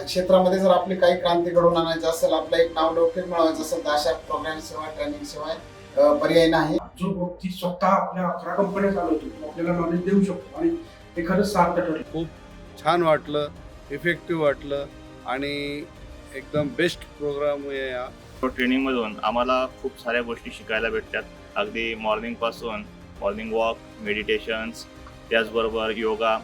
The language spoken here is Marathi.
क्षेत्रामध्ये जर आपली काही क्रांती घडवून आणायची असेल, आपलं एक नाव लौकिक मिळवायचं असेल, तर अशा प्रोग्राम शिवाय ट्रेनिंग शिवाय पर्याय नाही. जो व्यक्ती स्वतः आपल्या 11 कंपन्या चालवतो तो आपल्याला नॉलेज देऊ शकतो आणि ते खरंच सार्थ ठरलं. खूप छान वाटलं, इफेक्टिव्ह वाटलं आणि एकदम बेस्ट प्रोग्राम आहे हा. ट्रेनिंगमधून आम्हाला खूप साऱ्या गोष्टी शिकायला भेटतात. अगदी मॉर्निंगपासून मॉर्निंग वॉक, मेडिटेशन्स, त्याचबरोबर योगा.